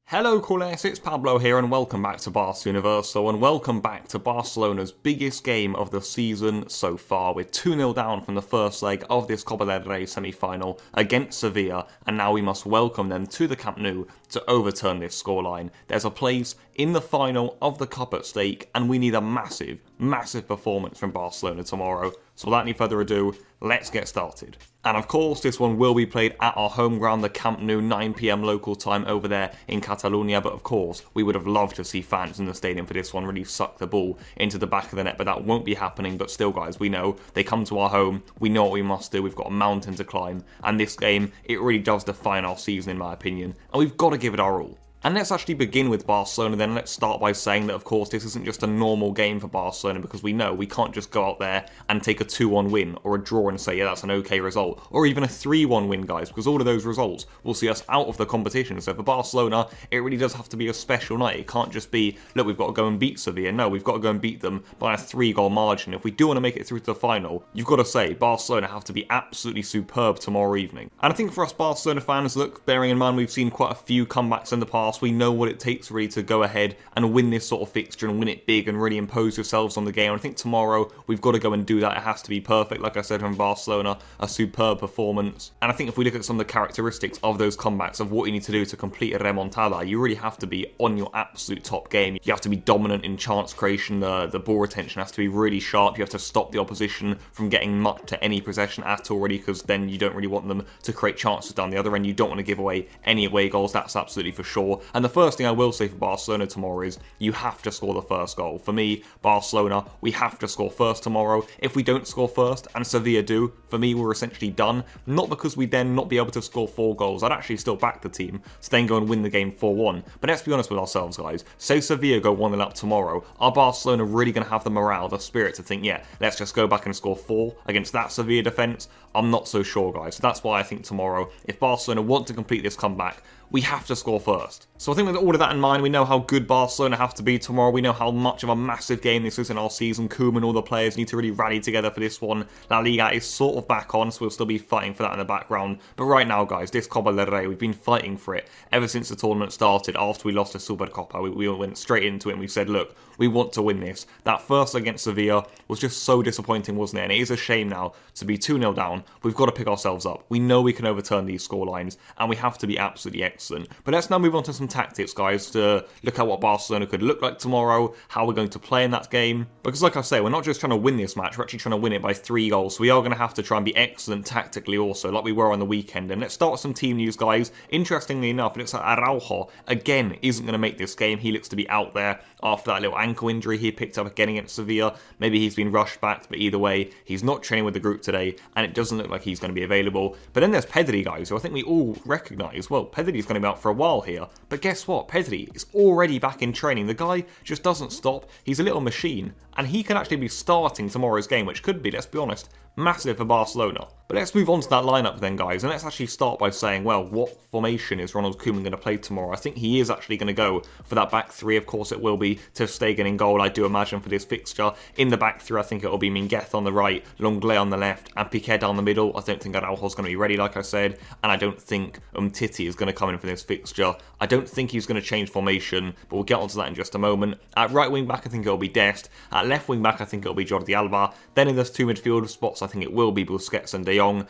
Hello Culers, it's Pablo here and welcome back to Barca Universal and welcome back to Barcelona's biggest game of the season so far. We're 2-0 down from the first leg of this Copa del Rey semi-final against Sevilla, and now we must welcome them to the Camp Nou to overturn this scoreline. There's a place in the final of the Cup at stake and we need a massive performance from Barcelona tomorrow. So without any further ado, let's get started. And of course, this one will be played at our home ground, the Camp Nou, 9 PM local time over there in Catalonia. But of course, we would have loved to see fans in the stadium for this one really suck the ball into the back of the net. But that won't be happening. But still, guys, we know they come to our home. We know what we must do. We've got a mountain to climb. And this game, it really does define our season, in my opinion. And we've got to give it our all. And let's actually begin with Barcelona then. Let's start by saying that, of course, this isn't just a normal game for Barcelona because we know we can't just go out there and take a 2-1 win or a draw and say, yeah, that's an okay result. Or even a 3-1 win, guys, because all of those results will see us out of the competition. So for Barcelona, it really does have to be a special night. It can't just be, look, we've got to go and beat Sevilla. No, we've got to go and beat them by a 3-goal margin. If we do want to make it through to the final, you've got to say Barcelona have to be absolutely superb tomorrow evening. And I think for us Barcelona fans, look, bearing in mind we've seen quite a few comebacks in the past, we know what it takes really to go ahead and win this sort of fixture and win it big and really impose yourselves on the game. And I think tomorrow we've got to go and do that. It has to be perfect, like I said, from Barcelona, a superb performance. And I think if we look at some of the characteristics of those comebacks, of what you need to do to complete a remontada, you really have to be on your absolute top game. You have to be dominant in chance creation, the ball retention has to be really sharp, you have to stop the opposition from getting much to any possession at all really, because then you don't really want them to create chances down the other end. You don't want to give away any away goals, that's absolutely for sure. And the first thing I will say for Barcelona tomorrow is you have to score the first goal. For me, Barcelona, we have to score first tomorrow. If we don't score first and Sevilla do, for me, we're essentially done. Not because we then not be able to score 4 goals. I'd actually still back the team to then go and win the game 4-1. But let's be honest with ourselves, guys. Say Sevilla go 1-0 up tomorrow. Are Barcelona really going to have the morale, the spirit to think, yeah, let's just go back and score 4 against that Sevilla defence? I'm not so sure, guys. So that's why I think tomorrow, if Barcelona want to complete this comeback, we have to score first. So I think with all of that in mind, we know how good Barcelona have to be tomorrow. We know how much of a massive game this is in our season. Koeman, all the players need to really rally together for this one. La Liga is sort of back on, so we'll still be fighting for that in the background. But right now, guys, this Copa del Rey, we've been fighting for it ever since the tournament started. After we lost to Supercopa, we went straight into it and we said, look, we want to win this. That first against Sevilla was just so disappointing, wasn't it? And it is a shame now to be 2-0 down. We've got to pick ourselves up. We know we can overturn these scorelines, and we have to be absolutely excellent. But let's now move on to some tactics, guys, to look at what Barcelona could look like tomorrow, how we're going to play in that game. Because like I say, we're not just trying to win this match, we're actually trying to win it by 3 goals. So we are going to have to try and be excellent tactically also, like we were on the weekend. And let's start with some team news, guys. Interestingly enough, it looks like Araujo, again, isn't going to make this game. He looks to be out there after that little ankle injury he picked up again against Sevilla. Maybe he's been rushed back, but either way, he's not training with the group today, and it doesn't look like he's going to be available. But then there's Pedri, guys, who I think we all recognise. Well, Pedri's going to be out for a while here. But guess what? Pedri is already back in training. The guy just doesn't stop. He's a little machine, and he can actually be starting tomorrow's game, which could be, let's be honest, massive for Barcelona. But let's move on to that lineup then, guys, and let's actually start by saying, well, what formation is Ronald Koeman going to play tomorrow? I think he is actually going to go for that back 3. Of course, it will be Ter Stegen in goal, I do imagine, for this fixture. In the back 3, I think it will be Minguez on the right, Lenglet on the left, and Piqué down the middle. I don't think Araujo's going to be ready, like I said, and I don't think Titi is going to come in for this fixture. I don't think he's going to change formation, but we'll get onto that in just a moment. At right wing back, I think it will be Dest. At left wing back, I think it will be Jordi Alba. Then in those 2 midfield spots, I think it will be Busquets and De Jong.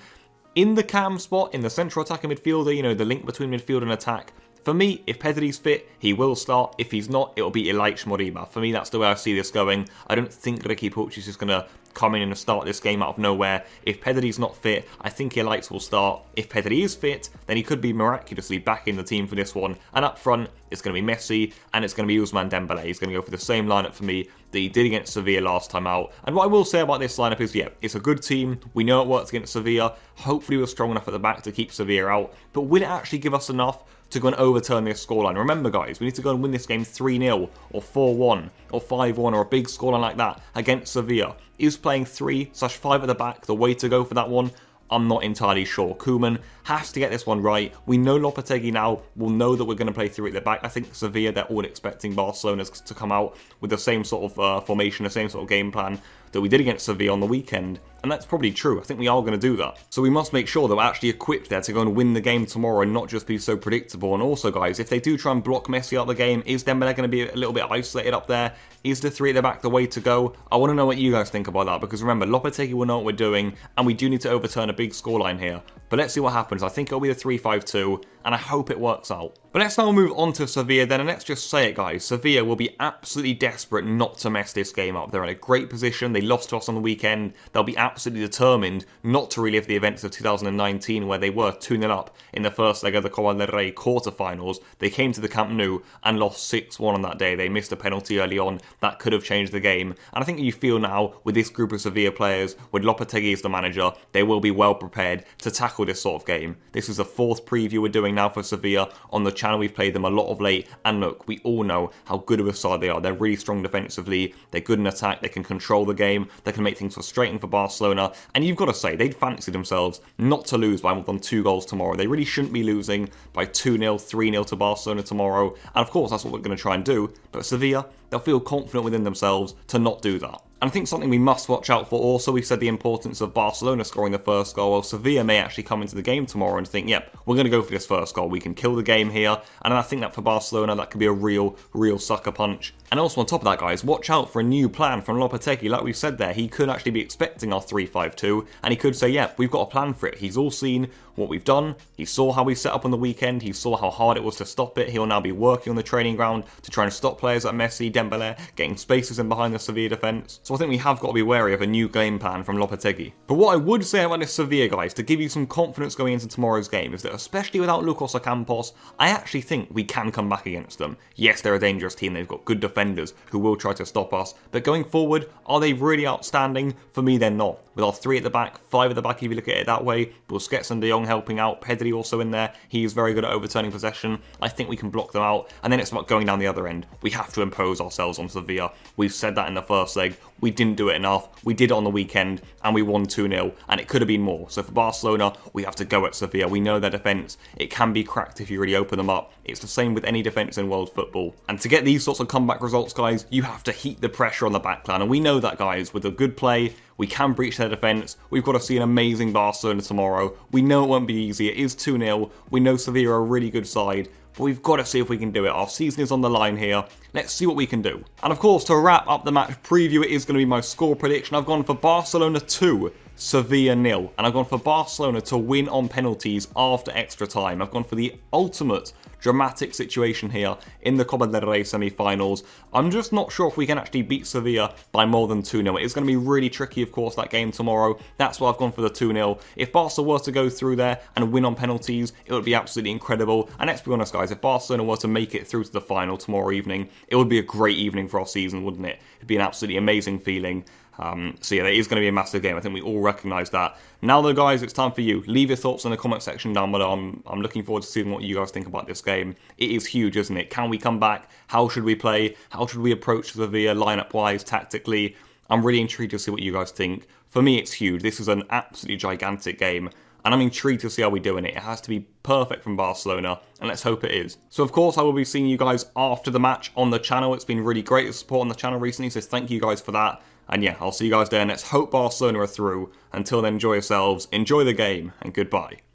In the cam spot, in the central attacking midfielder, you know, the link between midfield and attack, for me, if Pedri's fit, he will start. If he's not, it'll be Ilaix Moriba. For me, that's the way I see this going. I don't think Riqui Puig is just going to come in and start this game out of nowhere. If Pedri's not fit, I think Ilaix will start. If Pedri is fit, then he could be miraculously back in the team for this one. And up front, it's going to be Messi, and it's going to be Ousmane Dembele. He's going to go for the same lineup for me that he did against Sevilla last time out. And what I will say about this lineup is, yeah, it's a good team. We know it works against Sevilla. Hopefully we're strong enough at the back to keep Sevilla out. But will it actually give us enough to go and overturn this scoreline? Remember, guys, we need to go and win this game 3-0 or 4-1 or 5-1 or a big scoreline like that against Sevilla. Is playing 3/5 at the back the way to go for that one? I'm not entirely sure. Koeman has to get this one right. We know Lopetegui now will know that we're going to play through at the back. I think Sevilla, they're all expecting Barcelona to come out with the same sort of formation, the same sort of game plan. that we did against Sevilla on the weekend. And that's probably true. I think we are going to do that. So we must make sure that we're actually equipped there to go and win the game tomorrow and not just be so predictable. And also, guys, if they do try and block Messi out of the game, is Dembele going to be a little bit isolated up there? Is the 3 at the back the way to go? I want to know what you guys think about that, because remember, Lopetegui will know what we're doing, and we do need to overturn a big scoreline here. But let's see what happens. I think it'll be the 3-5-2, and I hope it works out. But let's now move on to Sevilla then, and let's just say it, guys. Sevilla will be absolutely desperate not to mess this game up. They're in a great position. They lost to us on the weekend. They'll be absolutely determined not to relive the events of 2019, where they were 2-0 up in the first leg of the Copa del Rey quarterfinals. They came to the Camp Nou and lost 6-1 on that day. They missed a penalty early on. That could have changed the game. And I think you feel now, with this group of Sevilla players, with Lopetegui as the manager, they will be well prepared to tackle this sort of game. This is the 4th preview we're doing now for Sevilla on the channel. We've played them a lot of late, and look, we all know how good of a side they are. They're really strong defensively, they're good in attack, they can control the game, they can make things frustrating for Barcelona, and you've got to say, they'd fancy themselves not to lose by more than 2 goals tomorrow. They really shouldn't be losing by 2-0, 3-0 to Barcelona tomorrow, and of course that's what we're going to try and do, but Sevilla, they'll feel confident within themselves to not do that. And I think something we must watch out for also, we said the importance of Barcelona scoring the first goal. Well, Sevilla may actually come into the game tomorrow and think, yep, we're going to go for this first goal. We can kill the game here. And I think that for Barcelona, that could be a real sucker punch. And also on top of that, guys, watch out for a new plan from Lopetegui. Like we've said there, he could actually be expecting our 3-5-2, and he could say, yep, we've got a plan for it. He's all seen what we've done. He saw how we set up on the weekend. He saw how hard it was to stop it. He'll now be working on the training ground to try and stop players like Messi, Dembele, getting spaces in behind the Sevilla defence. So I think we have got to be wary of a new game plan from Lopetegui. But what I would say about this Sevilla, guys, to give you some confidence going into tomorrow's game, is that especially without Lucas Ocampos, I actually think we can come back against them. Yes, they're a dangerous team. They've got good defenders who will try to stop us. But going forward, are they really outstanding? For me, they're not. With our 3 at the back, 5 at the back if you look at it that way, Busquets and De Jong helping out, Pedri also in there, he is very good at overturning possession. I think we can block them out, and then it's about going down the other end. We have to impose ourselves on Sevilla. We've said that in the first leg. We didn't do it enough. We did it on the weekend, and we won 2-0, and it could have been more. So for Barcelona, we have to go at Sevilla. We know their defence, it can be cracked if you really open them up. It's the same with any defence in world football. And to get these sorts of comeback results, guys, you have to heat the pressure on the backline, and we know that, guys, with a good play, we can breach their defence. We've got to see an amazing Barcelona tomorrow. We know it won't be easy. It is 2-0. We know Sevilla are a really good side, but we've got to see if we can do it. Our season is on the line here. Let's see what we can do. And of course, to wrap up the match preview, it is going to be my score prediction. I've gone for Barcelona 2, Sevilla 0. And I've gone for Barcelona to win on penalties after extra time. I've gone for the ultimate dramatic situation here in the Copa del Rey semi-finals. I'm just not sure if we can actually beat Sevilla by more than 2-0. It's going to be really tricky, of course, that game tomorrow. That's why I've gone for the 2-0. If Barca were to go through there and win on penalties, it would be absolutely incredible. And let's be honest, guys, if Barcelona were to make it through to the final tomorrow evening, it would be a great evening for our season, wouldn't it? It'd be an absolutely amazing feeling. So yeah, it is going to be a massive game. I think we all recognise that. Now though, guys, it's time for you. Leave your thoughts in the comment section down below. I'm looking forward to seeing what you guys think about this game. It is huge, isn't it? Can we come back? How should we play? How should we approach Sevilla lineup-wise, tactically? I'm really intrigued to see what you guys think. For me, it's huge. This is an absolutely gigantic game, and I'm intrigued to see how we do in it. It has to be perfect from Barcelona, and let's hope it is. So of course, I will be seeing you guys after the match on the channel. It's been really great to support on the channel recently, so thank you guys for that. And yeah, I'll see you guys there. Let's hope Barcelona are through. Until then, enjoy yourselves, enjoy the game, and goodbye.